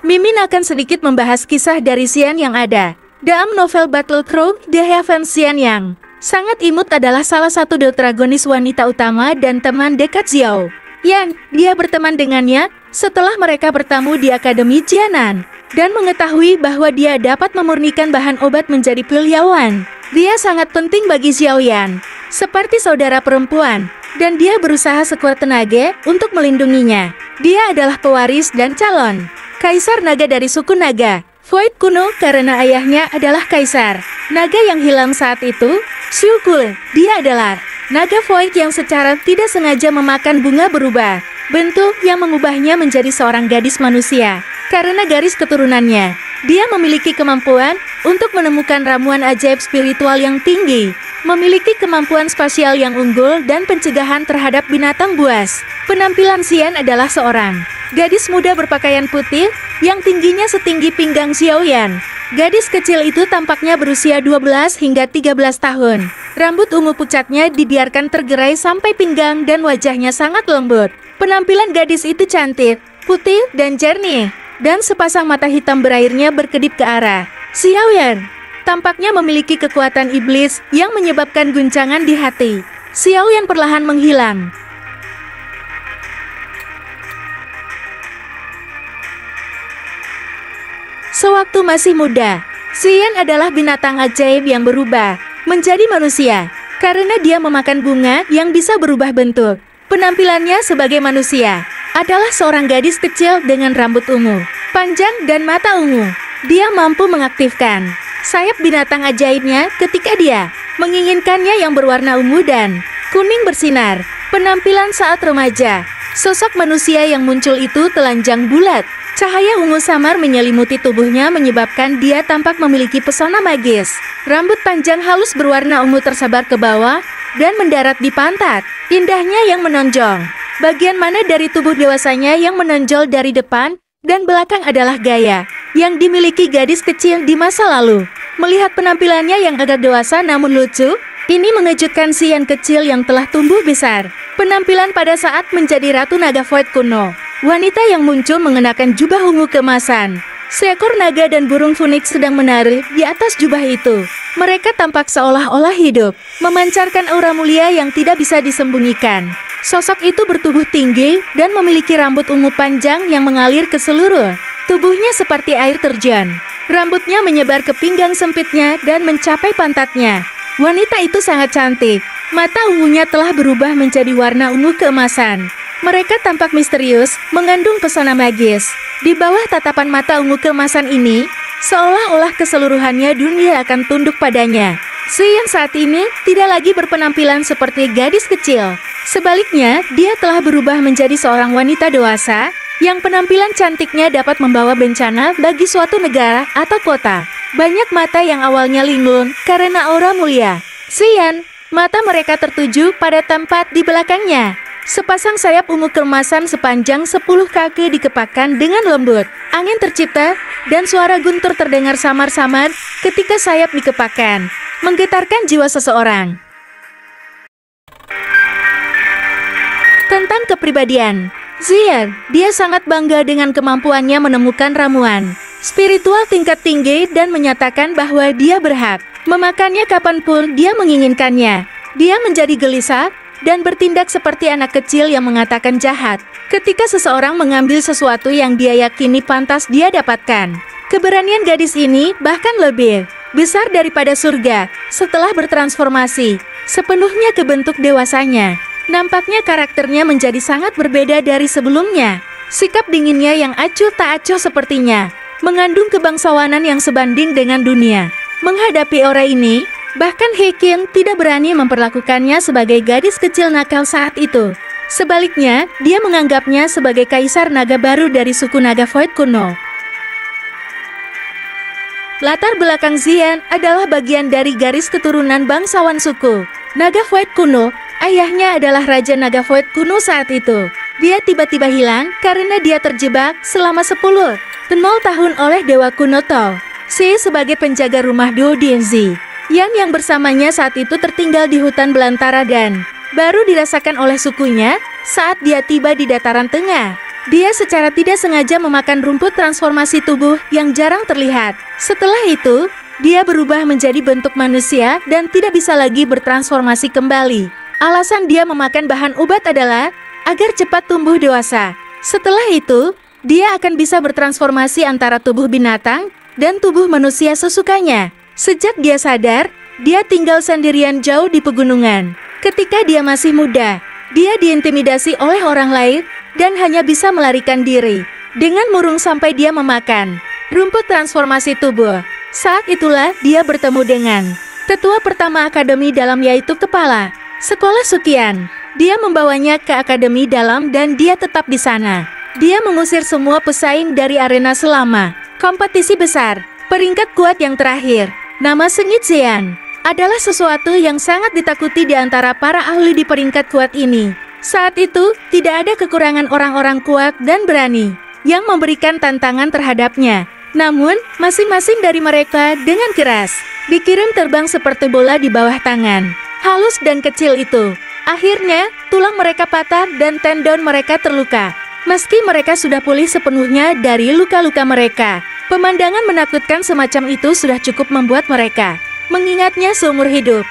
Mimin akan sedikit membahas kisah dari Xian yang ada. Dalam novel Battle Through the Heavens, Xian yang sangat imut adalah salah satu protagonis wanita utama dan teman dekat Xiao. Yang dia berteman dengannya setelah mereka bertemu di Akademi Jianan dan mengetahui bahwa dia dapat memurnikan bahan obat menjadi pil Yaoan. Dia sangat penting bagi Xiaoyan, seperti saudara perempuan, dan dia berusaha sekuat tenaga untuk melindunginya. Dia adalah pewaris dan calon Kaisar Naga dari suku Naga Void kuno karena ayahnya adalah Kaisar Naga yang hilang saat itu, Xiu Kul. Dia adalah Naga Void yang secara tidak sengaja memakan bunga berubah bentuk yang mengubahnya menjadi seorang gadis manusia. Karena garis keturunannya, dia memiliki kemampuan untuk menemukan ramuan ajaib spiritual yang tinggi, memiliki kemampuan spasial yang unggul dan pencegahan terhadap binatang buas. Penampilan Xian adalah seorang gadis muda berpakaian putih yang tingginya setinggi pinggang Xiaoyan. Gadis kecil itu tampaknya berusia 12 hingga 13 tahun. Rambut ungu pucatnya dibiarkan tergerai sampai pinggang dan wajahnya sangat lembut. Penampilan gadis itu cantik, putih dan jernih, dan sepasang mata hitam berairnya berkedip ke arah Xiaoyan. Tampaknya memiliki kekuatan iblis yang menyebabkan guncangan di hati. Xiaoyan perlahan menghilang. Sewaktu masih muda, Xian adalah binatang ajaib yang berubah menjadi manusia karena dia memakan bunga yang bisa berubah bentuk. Penampilannya sebagai manusia adalah seorang gadis kecil dengan rambut ungu, panjang dan mata ungu. Dia mampu mengaktifkan sayap binatang ajaibnya ketika dia menginginkannya yang berwarna ungu dan kuning bersinar. Penampilan saat remaja, sosok manusia yang muncul itu telanjang bulat. Cahaya ungu samar menyelimuti tubuhnya menyebabkan dia tampak memiliki pesona magis. Rambut panjang halus berwarna ungu tersebar ke bawah dan mendarat di pantat. Indahnya yang menonjol. Bagian mana dari tubuh dewasanya yang menonjol dari depan dan belakang adalah gaya yang dimiliki gadis kecil di masa lalu. Melihat penampilannya yang agak dewasa namun lucu, ini mengejutkan Xian kecil yang telah tumbuh besar. Penampilan pada saat menjadi Ratu Naga Void kuno. Wanita yang muncul mengenakan jubah ungu keemasan. Seekor naga dan burung funik sedang menari di atas jubah itu. Mereka tampak seolah-olah hidup, memancarkan aura mulia yang tidak bisa disembunyikan. Sosok itu bertubuh tinggi dan memiliki rambut ungu panjang yang mengalir ke seluruh tubuhnya seperti air terjun. Rambutnya menyebar ke pinggang sempitnya dan mencapai pantatnya. Wanita itu sangat cantik. Mata ungunya telah berubah menjadi warna ungu keemasan. Mereka tampak misterius, mengandung pesona magis. Di bawah tatapan mata ungu keemasan ini, seolah-olah keseluruhannya dunia akan tunduk padanya. Xian saat ini tidak lagi berpenampilan seperti gadis kecil. Sebaliknya, dia telah berubah menjadi seorang wanita dewasa, yang penampilan cantiknya dapat membawa bencana bagi suatu negara atau kota. Banyak mata yang awalnya linglung karena aura mulia. Xian, mata mereka tertuju pada tempat di belakangnya. Sepasang sayap ungu keemasan sepanjang 10 kaki dikepakkan dengan lembut. Angin tercipta dan suara guntur terdengar samar-samar ketika sayap dikepakkan, menggetarkan jiwa seseorang. Tentang kepribadian Xian, dia sangat bangga dengan kemampuannya menemukan ramuan spiritual tingkat tinggi dan menyatakan bahwa dia berhak memakannya kapanpun dia menginginkannya. Dia menjadi gelisah dan bertindak seperti anak kecil yang mengatakan jahat ketika seseorang mengambil sesuatu yang dia yakini pantas dia dapatkan. Keberanian gadis ini bahkan lebih besar daripada surga setelah bertransformasi sepenuhnya ke bentuk dewasanya. Nampaknya karakternya menjadi sangat berbeda dari sebelumnya. Sikap dinginnya yang acuh tak acuh sepertinya mengandung kebangsawanan yang sebanding dengan dunia. Menghadapi aura ini, bahkan He Qin tidak berani memperlakukannya sebagai gadis kecil nakal saat itu. Sebaliknya, dia menganggapnya sebagai kaisar naga baru dari suku Naga Void kuno. Latar belakang Xian adalah bagian dari garis keturunan bangsawan suku Naga Void kuno. Ayahnya adalah Raja Naga Void kuno saat itu. Dia tiba-tiba hilang karena dia terjebak selama 10 tahun oleh Dewa Kuno Tao Si sebagai penjaga rumah Duo Dianzi. Yang bersamanya saat itu tertinggal di hutan belantara dan baru dirasakan oleh sukunya saat dia tiba di dataran tengah. Dia secara tidak sengaja memakan rumput transformasi tubuh yang jarang terlihat. Setelah itu, dia berubah menjadi bentuk manusia dan tidak bisa lagi bertransformasi kembali. Alasan dia memakan bahan obat adalah agar cepat tumbuh dewasa. Setelah itu, dia akan bisa bertransformasi antara tubuh binatang dan tubuh manusia sesukanya. Sejak dia sadar, dia tinggal sendirian jauh di pegunungan. Ketika dia masih muda, dia diintimidasi oleh orang lain dan hanya bisa melarikan diri dengan murung sampai dia memakan rumput transformasi tubuh. Saat itulah dia bertemu dengan tetua pertama akademi dalam, yaitu kepala sekolah Sukian. Dia membawanya ke akademi dalam dan dia tetap di sana. Dia mengusir semua pesaing dari arena selama kompetisi besar. Peringkat kuat yang terakhir, nama Sengit Xian, adalah sesuatu yang sangat ditakuti di antara para ahli di peringkat kuat ini. Saat itu, tidak ada kekurangan orang-orang kuat dan berani yang memberikan tantangan terhadapnya. Namun, masing-masing dari mereka dengan keras dikirim terbang seperti bola di bawah tangan halus dan kecil itu. Akhirnya, tulang mereka patah dan tendon mereka terluka. Meski mereka sudah pulih sepenuhnya dari luka-luka mereka, pemandangan menakutkan semacam itu sudah cukup membuat mereka mengingatnya seumur hidup.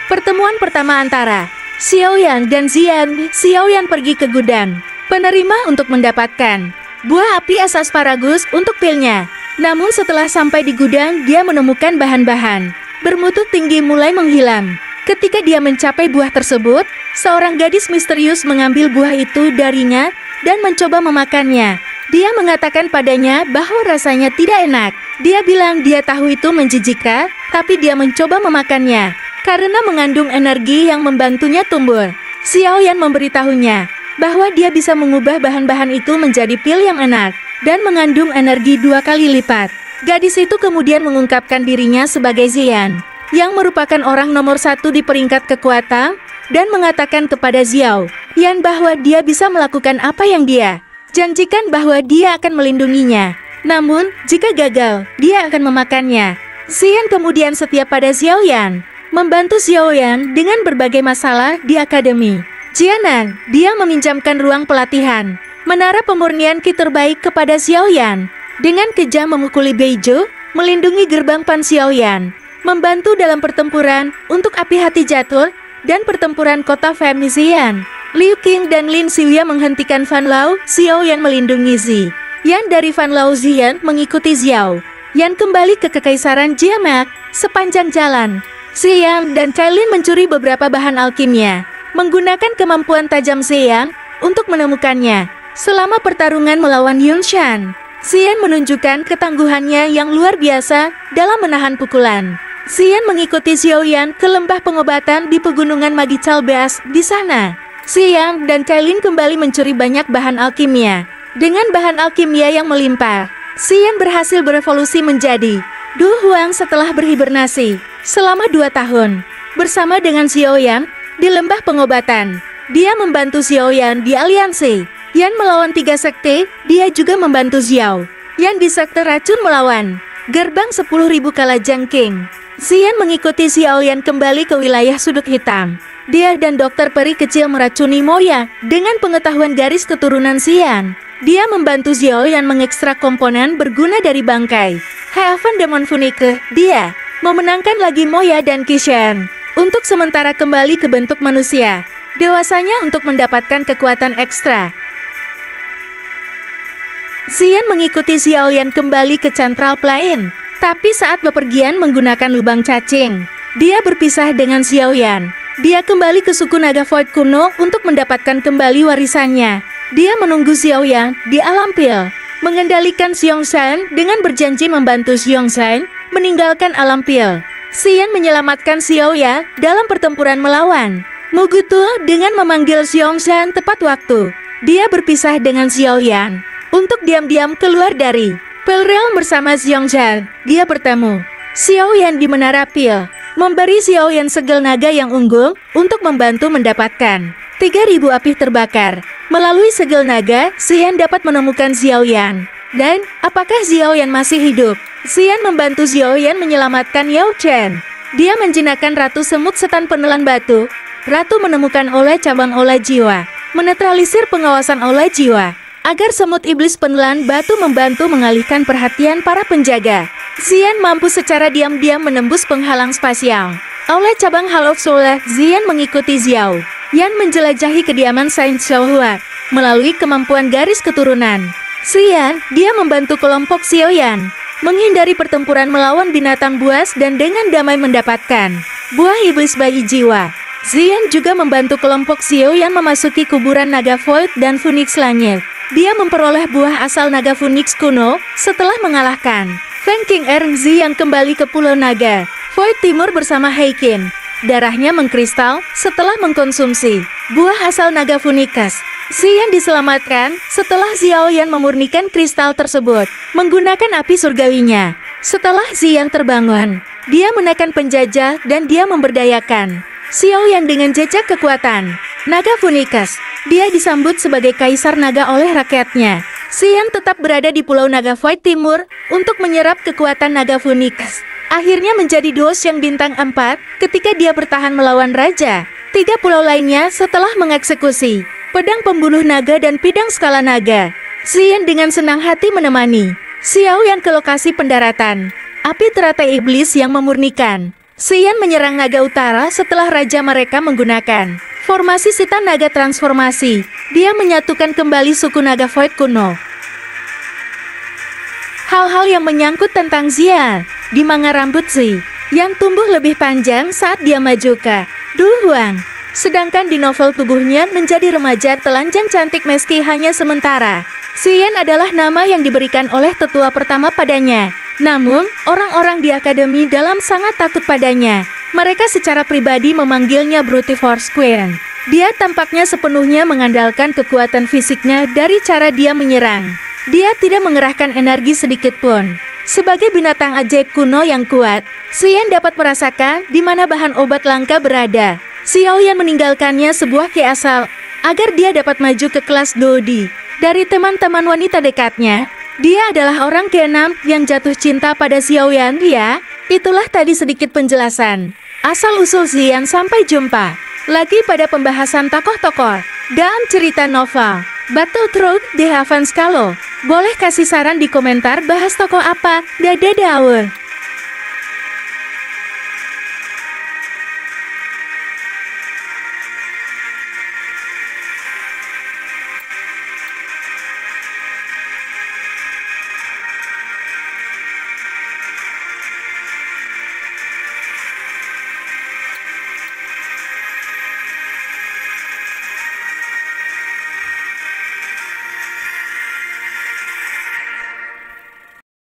Pertemuan pertama antara Xiaoyan dan Xian. Xiaoyan pergi ke gudang penerima untuk mendapatkan buah api es asparagus untuk pilnya. Namun setelah sampai di gudang, dia menemukan bahan-bahan bermutu tinggi mulai menghilang. Ketika dia mencapai buah tersebut, seorang gadis misterius mengambil buah itu darinya dan mencoba memakannya. Dia mengatakan padanya bahwa rasanya tidak enak. Dia bilang dia tahu itu menjijikkan, tapi dia mencoba memakannya karena mengandung energi yang membantunya tumbuh. Xiaoyan memberitahunya bahwa dia bisa mengubah bahan-bahan itu menjadi pil yang enak dan mengandung energi 2 kali lipat. Gadis itu kemudian mengungkapkan dirinya sebagai Xian, yang merupakan orang nomor 1 di peringkat kekuatan, dan mengatakan kepada Xiao Yan bahwa dia bisa melakukan apa yang dia janjikan, bahwa dia akan melindunginya. Namun, jika gagal, dia akan memakannya. Xian kemudian setia pada Xiao Yan, membantu Xiao Yan dengan berbagai masalah di akademi Jianan. Dia meminjamkan ruang pelatihan menara pemurnian ki terbaik kepada Xiao Yan, dengan kejam memukuli Beiju, melindungi gerbang Pan Xiao Yan, membantu dalam pertempuran untuk api hati jatuh dan pertempuran kota Femisian. Liu Qing dan Lin Xiuya menghentikan Fan Lao. Xiao Yan melindungi Zi Yan dari Fan Lao. Xian mengikuti Xiao Yan kembali ke Kekaisaran Jiamak. Sepanjang jalan, Xian dan Cailin mencuri beberapa bahan alkimia, menggunakan kemampuan tajam Xian untuk menemukannya. Selama pertarungan melawan Yun Shan, Xian menunjukkan ketangguhannya yang luar biasa dalam menahan pukulan. Xian mengikuti Xiao Yan ke lembah pengobatan di pegunungan Magical Base. Di sana, Xian dan Cailin kembali mencuri banyak bahan alkimia. Dengan bahan alkimia yang melimpah, Xian berhasil berevolusi menjadi Du Huang setelah berhibernasi selama 2 tahun. Bersama dengan Xiao Yan di lembah pengobatan, dia membantu Xiao Yan di aliansi Yan melawan 3 sekte. Dia juga membantu Xiao Yan di sekte racun melawan gerbang 10.000 Kalajang King. Xian mengikuti Xiao Yan kembali ke wilayah sudut hitam. Dia dan dokter peri kecil meracuni Moya dengan pengetahuan garis keturunan Xian. Dia membantu Xiao Yan mengekstrak komponen berguna dari bangkai Heaven Demon Funike. Dia memenangkan lagi Moya dan Kishan untuk sementara kembali ke bentuk manusia dewasanya untuk mendapatkan kekuatan ekstra. Xian mengikuti Xiao Yan kembali ke Central Plain, tapi saat bepergian menggunakan lubang cacing, dia berpisah dengan Xiao Yan. Dia kembali ke suku naga Void kuno untuk mendapatkan kembali warisannya. Dia menunggu Xiao Yan di alam pil, mengendalikan Xiongsan dengan berjanji membantu Xiongsan meninggalkan alam pil. Xian menyelamatkan Xiao Yan dalam pertempuran melawan Mugutu dengan memanggil Xiongsan tepat waktu. Dia berpisah dengan Xiao Yan untuk diam-diam keluar dari Pil Realm bersama Xiongsan. Dia bertemu Xiao Yan di menara pil, memberi Xiao Yan segel naga yang unggul untuk membantu mendapatkan 3.000 api terbakar. Melalui segel naga, Xian dapat menemukan Xiao Yan. Dan, apakah Xiao Yan masih hidup? Xian membantu Xiao Yan menyelamatkan Yao Chen. Dia menjinakkan Ratu Semut Setan Penelan Batu. Ratu menemukan oleh cabang oleh jiwa, menetralisir pengawasan oleh jiwa. agar semut iblis penelan batu membantu mengalihkan perhatian para penjaga. Xian mampu secara diam-diam menembus penghalang spasial. Oleh cabang Hall of Soul, Xian mengikuti Xiao Yan menjelajahi kediaman Saint Xiaohua melalui kemampuan garis keturunan. Xian, dia membantu kelompok Xiaoyan menghindari pertempuran melawan binatang buas dan dengan damai mendapatkan buah iblis bayi jiwa. Xian juga membantu kelompok Xiaoyan memasuki kuburan naga Void dan Phoenix Langit. Dia memperoleh buah asal naga Phoenix kuno setelah mengalahkan Feng King Erngzi yang kembali ke Pulau Naga Void Timur bersama Heikin. Darahnya mengkristal setelah mengkonsumsi buah asal naga Phoenix. Xian diselamatkan setelah Xiaoyan memurnikan kristal tersebut menggunakan api surgawinya. Setelah Xian terbangun, dia menekan penjajah dan dia memberdayakan Xiaoyan dengan jejak kekuatan naga Phoenix. Dia disambut sebagai kaisar naga oleh rakyatnya. Xian tetap berada di Pulau Naga Void Timur untuk menyerap kekuatan naga Phoenix. Akhirnya menjadi dos yang bintang 4 ketika dia bertahan melawan raja 3 pulau lainnya setelah mengeksekusi pedang pembunuh naga dan pedang skala naga. Xian dengan senang hati menemani Xiaoyan ke lokasi pendaratan api teratai iblis yang memurnikan. Xian menyerang naga utara setelah raja mereka menggunakan formasi Sita Naga Transformasi. Dia menyatukan kembali suku naga Void kuno. Hal-hal yang menyangkut tentang Xian di manga rambut Zi yang tumbuh lebih panjang saat dia maju ke Du Huang. Sedangkan di novel tubuhnya menjadi remaja telanjang cantik meski hanya sementara. Xian adalah nama yang diberikan oleh tetua pertama padanya. Namun, orang-orang di akademi dalam sangat takut padanya. Mereka secara pribadi memanggilnya Brute Force Queen. Dia tampaknya sepenuhnya mengandalkan kekuatan fisiknya dari cara dia menyerang. Dia tidak mengerahkan energi sedikit pun. Sebagai binatang ajaib kuno yang kuat, Xian dapat merasakan di mana bahan obat langka berada. Xiaoyan meninggalkannya sebuah ki asal agar dia dapat maju ke kelas Dodi. Dari teman-teman wanita dekatnya, dia adalah orang ke-6 yang jatuh cinta pada Xiaoyan. Ya, itulah tadi sedikit penjelasan asal-usul Xian. Sampai jumpa lagi pada pembahasan tokoh-tokoh dalam cerita novel Battlethrough The Heavens. Kalau boleh kasih saran di komentar bahas tokoh apa. Dadah.